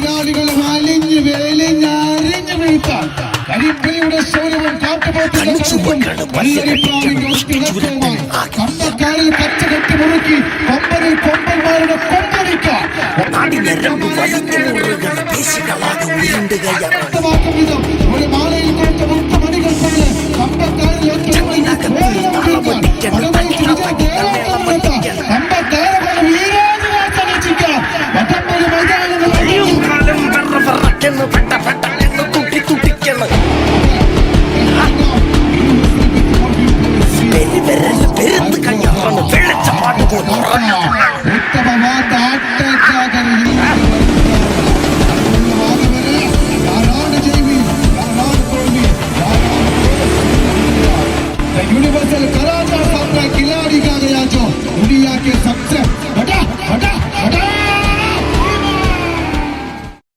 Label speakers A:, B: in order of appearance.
A: എതിരാളികൾ വലിഞ്ഞ് വേലിഞ്ഞറിഞ്ഞു വീഴ്ത്താൻ കരിമ്പയുടെ ശൗര്യവും കാട്ടുപോത്തിന്റെ കറുപ്പും വല്ലരിപ്രാവിന്റെ ഒത്തിളക്കവുമായി കമ്പക്കാരിൽ പച്ചകെട്ടി മുറുക്കി കൊമ്പനിൽ കൊമ്പന്മാരുടെ കൊമ്പടിക്കാൻ ഒരു മാലയിൽ